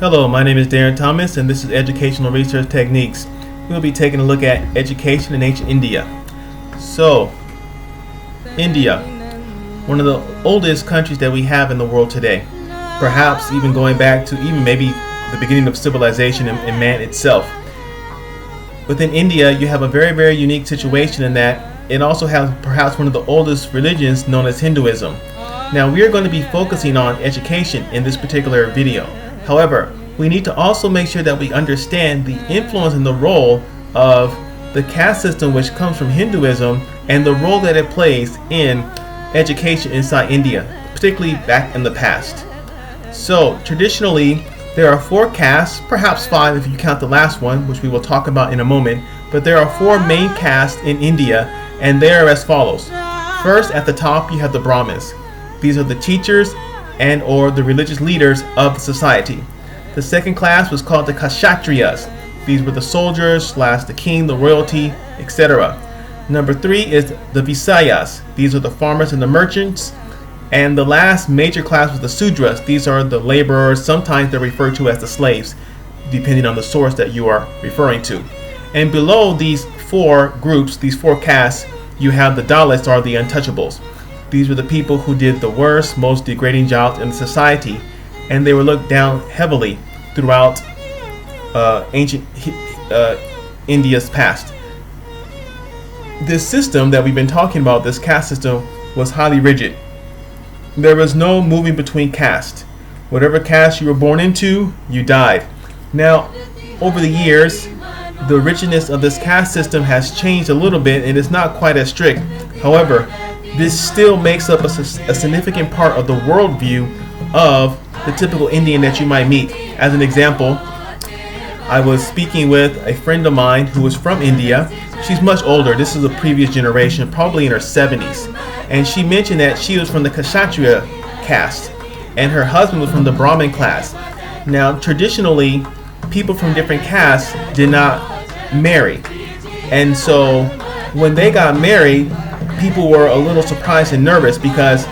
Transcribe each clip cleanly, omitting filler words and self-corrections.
Hello, my name is Darren Thomas, and this is Educational Research Techniques. We'll be taking a look at education in ancient India. So, India, one of the oldest countries that we have in the world today. Perhaps even going back to even maybe the beginning of civilization and man itself. Within India, you have a very, very unique situation in that it also has perhaps one of the oldest religions known as Hinduism. Now, we are going to be focusing on education in this particular video. However, we need to also make sure that we understand the influence and the role of the caste system, which comes from Hinduism, and the role that it plays in education inside India, particularly back in the past. So, traditionally, there are 4 castes, perhaps 5 if you count the last one, which we will talk about in a moment, but there are 4 main castes in India, and they are as follows. First, at the top, you have the Brahmins. These are the teachers and or the religious leaders of the society. The second class was called the Kshatriyas. These were the soldiers / the king, the royalty, etc. Number 3 is the Visayas. These are the farmers and the merchants. And the last major class was the Sudras. These are the laborers. Sometimes they're referred to as the slaves, depending on the source that you are referring to. And below these 4 groups, these 4 castes, you have the Dalits, or the Untouchables. These were the people who did the worst, most degrading jobs in society, and they were looked down heavily throughout ancient India's past. This system that we've been talking about, this caste system, was highly rigid. There was no moving between castes. Whatever caste you were born into, you died. Now, over the years, the rigidness of this caste system has changed a little bit, and it's not quite as strict. However, this still makes up a significant part of the worldview of the typical Indian that you might meet. As an example, I was speaking with a friend of mine who was from India. She's much older. This is a previous generation, probably in her 70s. And she mentioned that she was from the Kshatriya caste, and her husband was from the Brahmin class. Now, traditionally, people from different castes did not marry. And so, when they got married, people were a little surprised and nervous because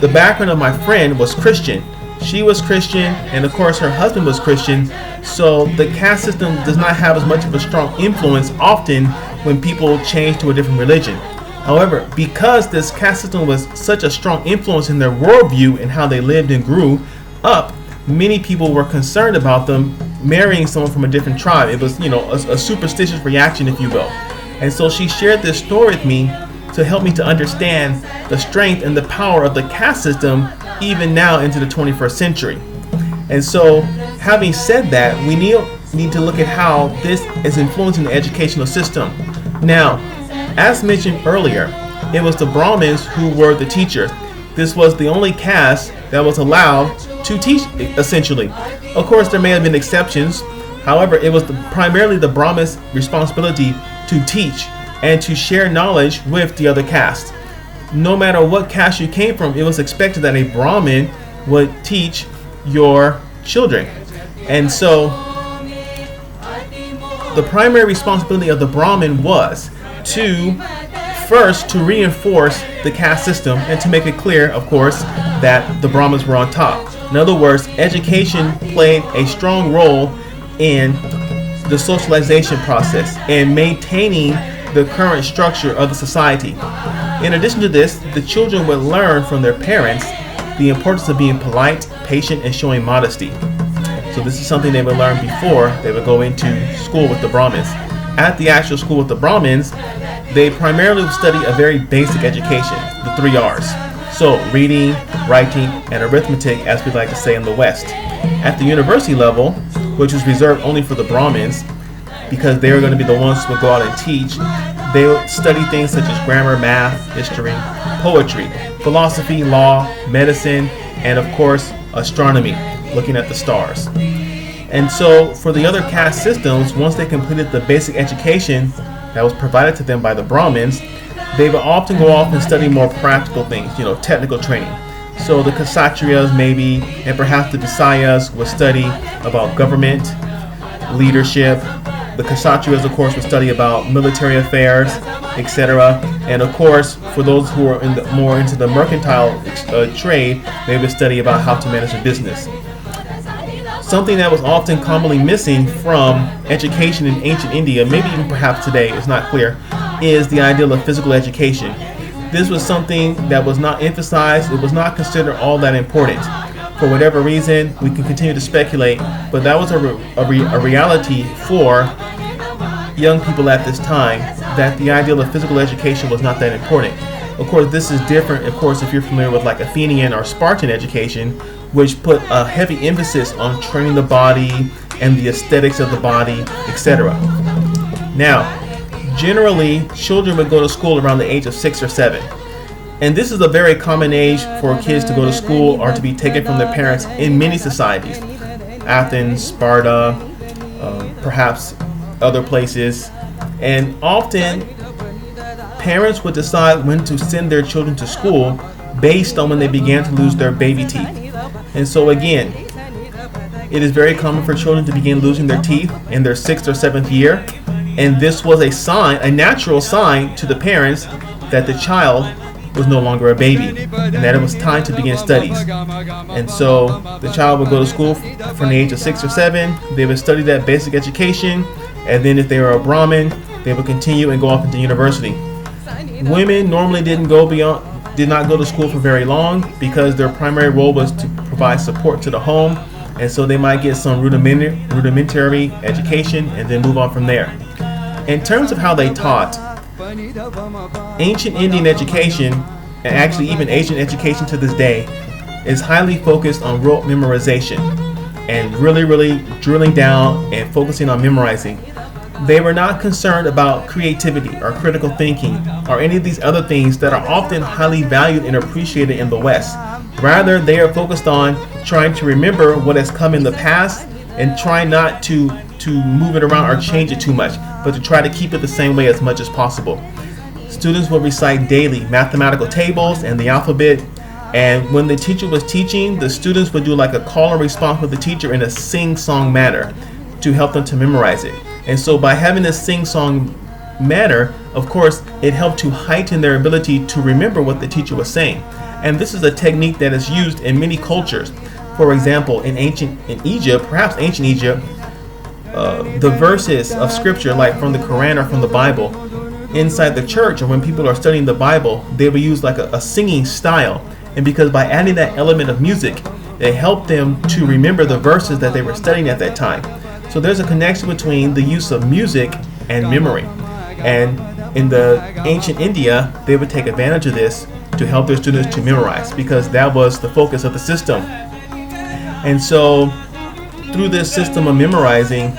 the background of my friend was Christian. She was Christian, and of course her husband was Christian, so the caste system does not have as much of a strong influence often when people change to a different religion. However, because this caste system was such a strong influence in their worldview and how they lived and grew up, many people were concerned about them marrying someone from a different tribe. It was, a superstitious reaction, if you will. And so she shared this story with me to help me to understand the strength and the power of the caste system even now into the 21st century. And so, having said that, we need to look at how this is influencing the educational system. Now, as mentioned earlier, it was the Brahmins who were the teachers. This was the only caste that was allowed to teach, essentially. Of course, there may have been exceptions. However, it was primarily the Brahmins' responsibility to teach and to share knowledge with the other castes. No matter what caste you came from, it was expected that a Brahmin would teach your children. And so, the primary responsibility of the Brahmin was to reinforce the caste system and to make it clear, of course, that the Brahmins were on top. In other words, education played a strong role in the socialization process and maintaining the current structure of the society. In addition to this, the children would learn from their parents the importance of being polite, patient, and showing modesty. So this is something they would learn before they would go into school with the Brahmins. At the actual school with the Brahmins, they primarily would study a very basic education, the 3 R's. So reading, writing, and arithmetic, as we like to say in the West. At the university level, which was reserved only for the Brahmins, because they were going to be the ones who would go out and teach, they would study things such as grammar, math, history, poetry, philosophy, law, medicine, and of course, astronomy, looking at the stars. And so, for the other caste systems, once they completed the basic education that was provided to them by the Brahmins, they would often go off and study more practical things, technical training. So the Kshatriyas maybe, and perhaps the Visayas would study about government, leadership. The Kshatriyas, of course, would study about military affairs, etc. And of course, for those who are more into the mercantile trade, they would study about how to manage a business. Something that was often commonly missing from education in ancient India, maybe even perhaps today, it's not clear, is the ideal of physical education. This was something that was not emphasized. It was not considered all that important. For whatever reason, we can continue to speculate, but that was a reality for young people at this time, that the ideal of physical education was not that important. Of course, this is different, of course, if you're familiar with like Athenian or Spartan education, which put a heavy emphasis on training the body and the aesthetics of the body, etc. Now, generally, children would go to school around the age of 6 or 7. And this is a very common age for kids to go to school or to be taken from their parents in many societies. Athens, Sparta, perhaps other places. And often, parents would decide when to send their children to school based on when they began to lose their baby teeth. And so again, it is very common for children to begin losing their teeth in their 6th or 7th year. And this was a sign, a natural sign to the parents that the child was no longer a baby and that it was time to begin studies. And so the child would go to school from the age of 6 or 7. They would study that basic education, and then if they were a Brahmin, they would continue and go off into university. Women normally did not go to school for very long because their primary role was to provide support to the home, and so they might get some rudimentary education and then move on from there. In terms of how they taught, ancient Indian education, and actually even Asian education to this day, is highly focused on rote memorization and really drilling down and focusing on memorizing. They were not concerned about creativity or critical thinking or any of these other things that are often highly valued and appreciated in the West. Rather, they are focused on trying to remember what has come in the past and try not to move it around or change it too much, but to try to keep it the same way as much as possible. Students will recite daily mathematical tables and the alphabet, and when the teacher was teaching, the students would do like a call and response with the teacher in a sing-song manner to help them to memorize it. And so by having this sing-song manner, of course, it helped to heighten their ability to remember what the teacher was saying. And this is a technique that is used in many cultures. For example, in Egypt, perhaps ancient Egypt, the verses of scripture, like from the Quran or from the Bible, inside the church or when people are studying the Bible, they would use like a singing style. And because by adding that element of music, it helped them to remember the verses that they were studying at that time. So there's a connection between the use of music and memory. And in the ancient India, they would take advantage of this to help their students to memorize, because that was the focus of the system. And so through this system of memorizing,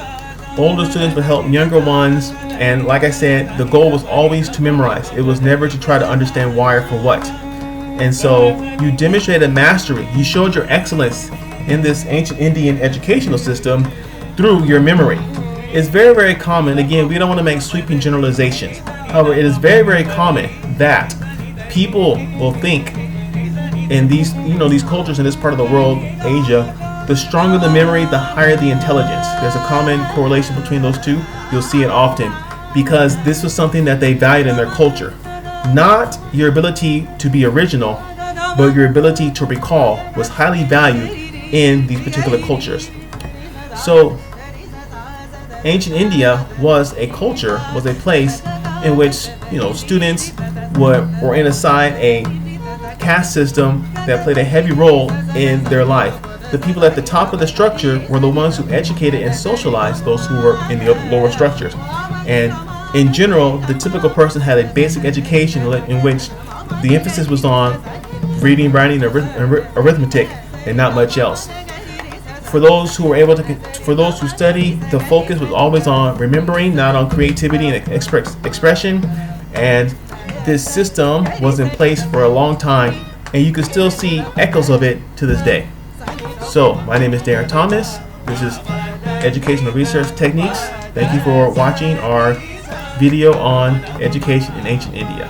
older students would help younger ones. And like I said, the goal was always to memorize. It was never to try to understand why or for what. And so you demonstrated mastery. You showed your excellence in this ancient Indian educational system through your memory. It's very common. Again, we don't want to make sweeping generalizations. However, it is very common that people will think in these cultures in this part of the world, Asia, the stronger the memory, the higher the intelligence. There's a common correlation between those two. You'll see it often because this was something that they valued in their culture. Not your ability to be original, but your ability to recall was highly valued in these particular cultures. So ancient India was a culture, was a place in which students were in a caste system that played a heavy role in their life. The people at the top of the structure were the ones who educated and socialized those who were in the lower structures. And in general, the typical person had a basic education in which the emphasis was on reading, writing, and arithmetic, and not much else. For those who study, the focus was always on remembering, not on creativity and expression. And this system was in place for a long time, and you can still see echoes of it to this day. So, my name is Darren Thomas. This is Educational Research Techniques. Thank you for watching our video on education in ancient India.